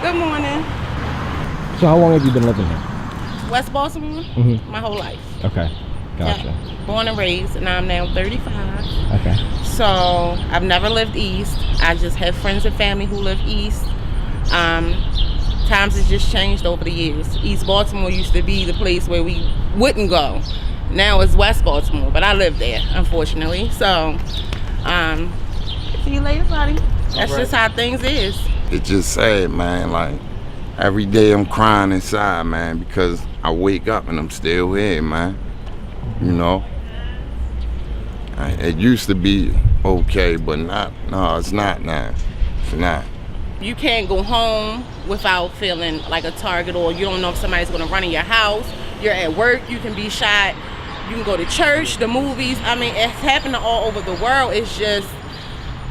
Good morning. So how long have you been living here? West Baltimore? My whole life. Okay, gotcha. Yeah. Born and raised, and I'm now 35. Okay. So I've never lived east. I just have friends and family who live east. Times has just changed over the years. East Baltimore used to be the place where we wouldn't go. Now it's West Baltimore, but I live there, unfortunately. So, see you later, buddy. That's just how things is. It's just sad, man. Like, every day I'm crying inside, man, because I wake up and I'm still here, man. You know? It used to be okay, but no, it's not now. It's not. You can't go home without feeling like a target, or you don't know if somebody's gonna run in your house. You're at work, you can be shot. You can go to church, the movies. I mean, it's happening all over the world. It's just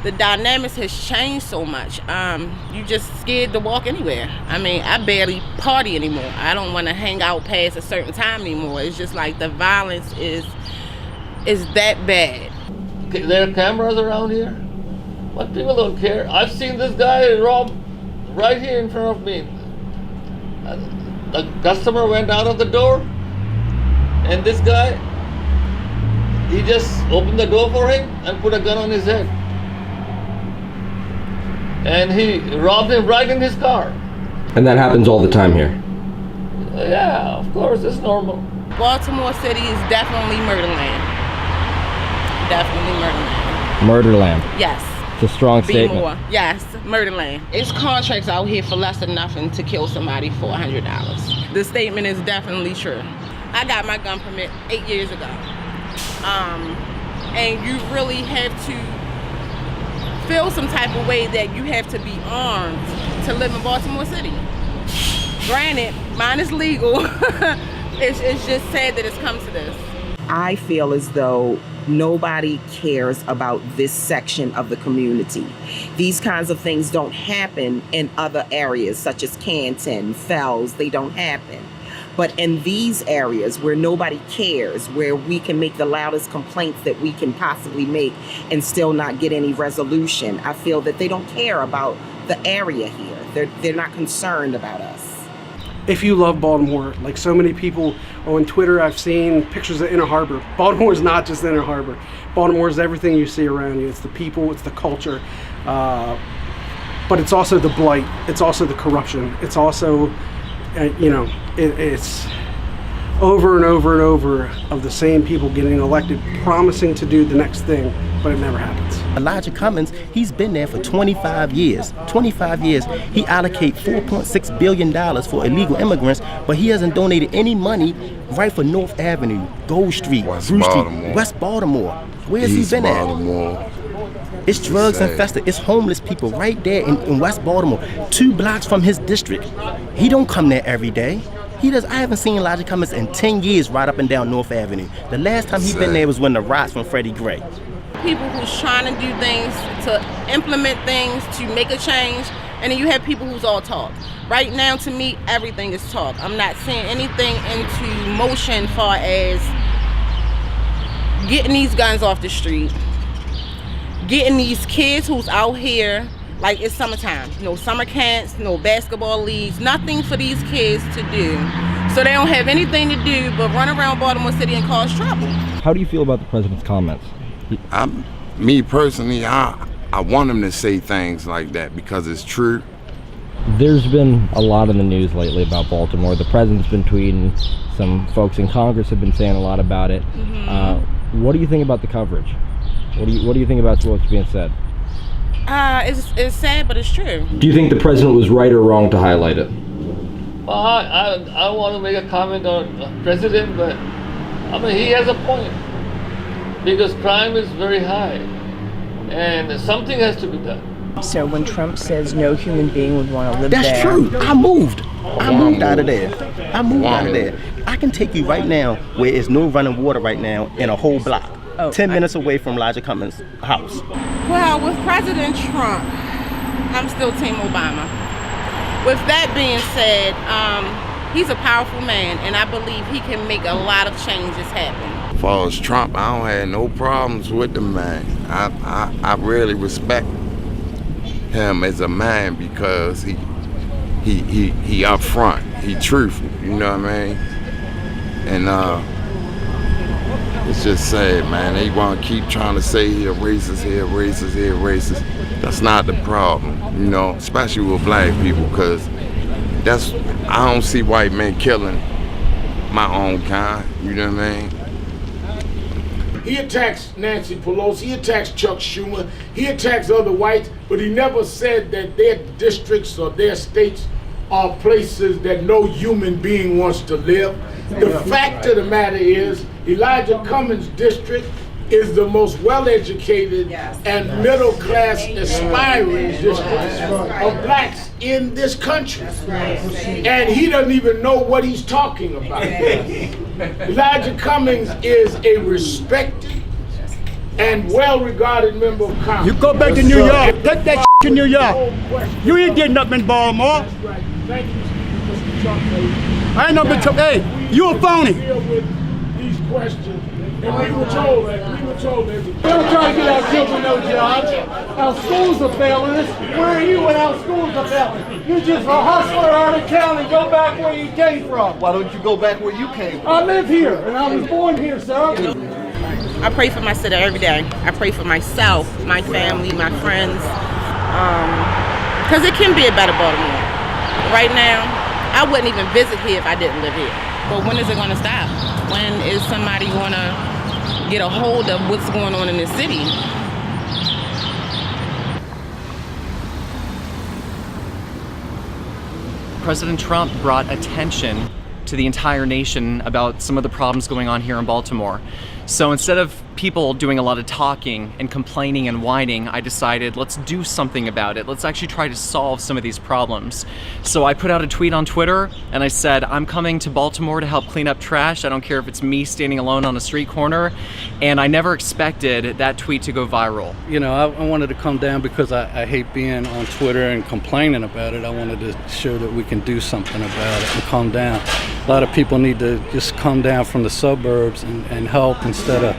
the dynamics has changed so much. You just scared to walk anywhere. I mean, I barely party anymore. I don't want to hang out past a certain time anymore. It's just like the violence is that bad. There are cameras around here, but people don't care. I've seen this guy rob right here in front of me. The customer went out of the door, and this guy, he just opened the door for him and put a gun on his head. And he robbed him right in his car. And that happens all the time here? Yeah, of course, it's normal. Baltimore City is definitely murderland. Definitely murderland. Murderland. Yes. It's a strong Be statement. more. Yes, murderland. It's contracts out here for less than nothing to kill somebody for $100. The statement is definitely true. I got my gun permit 8 years ago. And you really have to feel some type of way that you have to be armed to live in Baltimore City. Granted, mine is legal. It's just sad that it's come to this. I feel as though nobody cares about this section of the community. These kinds of things don't happen in other areas such as Canton, Fells, they don't happen. But in these areas where nobody cares, where we can make the loudest complaints that we can possibly make and still not get any resolution, I feel that they don't care about the area here. They're not concerned about us. If you love Baltimore, like so many people on Twitter, I've seen pictures of Inner Harbor. Baltimore is not just Inner Harbor. Baltimore is everything you see around you. It's the people, it's the culture, but it's also the blight. It's also the corruption. It's also, it's over and over and over of the same people getting elected, promising to do the next thing, but it never happens. Elijah Cummings, he's been there for 25 years. 25 years. He allocates $4.6 billion for illegal immigrants, but he hasn't donated any money right for North Avenue, Gold Street, West Bruce Baltimore. Street, West Baltimore. Where has East he been Baltimore. at? It's drugs infested. It's homeless people right there in West Baltimore, 2 blocks from his district. He don't come there every day. He does. I haven't seen Elijah Cummings in 10 years right up and down North Avenue. The last time he been there was when the riots from Freddie Gray. People who's trying to do things, to implement things, to make a change, and then you have people who's all talk. Right now, to me, everything is talk. I'm not seeing anything into motion far as getting these guns off the street, getting these kids who's out here, like it's summertime, no summer camps, no basketball leagues, nothing for these kids to do. So they don't have anything to do but run around Baltimore City and cause trouble. How do you feel about the president's comments? Me personally, I want him to say things like that because it's true. There's been a lot in the news lately about Baltimore. The president's been tweeting. Some folks in Congress have been saying a lot about it. What do you think about the coverage? What do you think about what's being said? It's sad, but it's true. Do you think the president was right or wrong to highlight it? Well, I don't want to make a comment on the president, but I mean, he has a point. Because crime is very high, and something has to be done. So when Trump says no human being would want to live there... That's true. I moved out of there. I can take you right now where there's no running water right now in a whole block. 10 minutes away from Elijah Cummings' house. Well, with President Trump, I'm still Team Obama. With that being said, he's a powerful man, and I believe he can make a lot of changes happen. As far as Trump, I don't have no problems with the man. I really respect him as a man because he he up front, he truthful, you know what I mean? And it's just sad, man. They want to keep trying to say he a racist, he a racist, he a racist. That's not the problem, you know, especially with black people, because I don't see white men killing my own kind, you know what I mean? He attacks Nancy Pelosi, he attacks Chuck Schumer, he attacks other whites, but he never said that their districts or their states are places that no human being wants to live. The fact of the matter is, Elijah Cummings' district is the most well-educated and middle-class aspiring district of blacks in this country. And he doesn't even know what he's talking about. Elijah Cummings is a respected and well-regarded member of Congress. You go back to New York. Take that to New York. You ain't getting up in Baltimore. Thank you, Mr. Trump. I ain't no been told. Hey, you a phony. Deal with these questions. And we were told that. Don't try to get our children no jobs. Our schools are failing us. Where are you when our schools are failing? You're just a hustler out of town and go back where you came from. Why don't you go back where you came from? I live here and I was born here, sir. I pray for my city every day. I pray for myself, my family, my friends, because it can be a better Baltimore. Right now, I wouldn't even visit here if I didn't live here. But when is it going to stop? When is somebody going to get a hold of what's going on in this city? President Trump brought attention to the entire nation about some of the problems going on here in Baltimore. So instead of people doing a lot of talking and complaining and whining, I decided let's do something about it. Let's actually try to solve some of these problems. So I put out a tweet on Twitter and I said, I'm coming to Baltimore to help clean up trash. I don't care if it's me standing alone on a street corner. And I never expected that tweet to go viral. You know, I wanted to come down because I hate being on Twitter and complaining about it. I wanted to show that we can do something about it and calm down. A lot of people need to just come down from the suburbs and help instead of,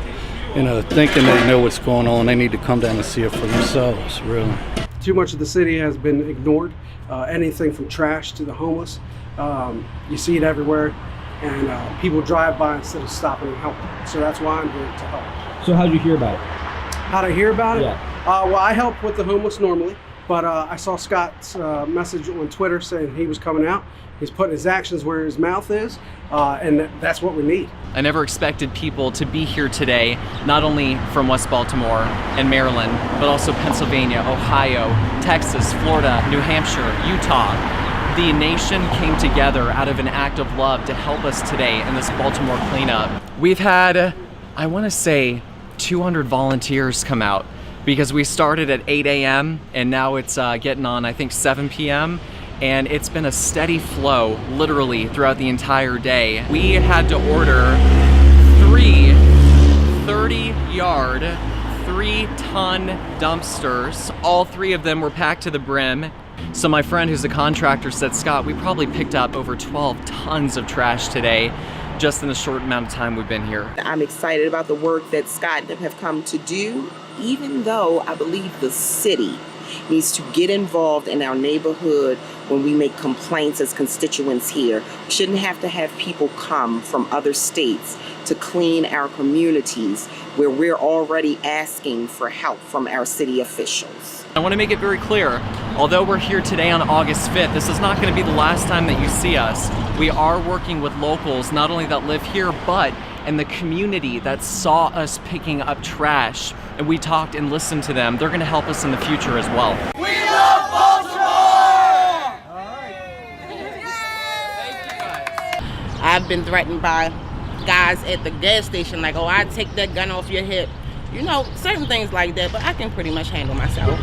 you know, thinking they know what's going on. They need to come down and see it for themselves, really. Too much of the city has been ignored. Anything from trash to the homeless. You see it everywhere. And people drive by instead of stopping and helping. So that's why I'm here to help. So how did you hear about it? How to hear about it? Yeah. Well, I help with the homeless normally, but I saw Scott's message on Twitter saying he was coming out. He's putting his actions where his mouth is, and that's what we need. I never expected people to be here today, not only from West Baltimore and Maryland, but also Pennsylvania, Ohio, Texas, Florida, New Hampshire, Utah. The nation came together out of an act of love to help us today in this Baltimore cleanup. We've had, I want to say, 200 volunteers come out because we started at 8 a.m. and now it's getting on, I think, 7 p.m. And it's been a steady flow, literally, throughout the entire day. We had to order 3 30-yard, 3-ton dumpsters. All 3 of them were packed to the brim. So my friend who's a contractor said, Scott, we probably picked up over 12 tons of trash today, just in the short amount of time we've been here. I'm excited about the work that Scott and them have come to do, even though I believe the city needs to get involved in our neighborhood when we make complaints as constituents here. We shouldn't have to have people come from other states to clean our communities where we're already asking for help from our city officials. I want to make it very clear, although we're here today on August 5th, this is not going to be the last time that you see us. We are working with locals, not only that live here, but in the community that saw us picking up trash. And we talked and listened to them. They're going to help us in the future as well. We love Baltimore! I've been threatened by guys at the gas station like, oh, I'd take that gun off your hip. You know, certain things like that, but I can pretty much handle myself.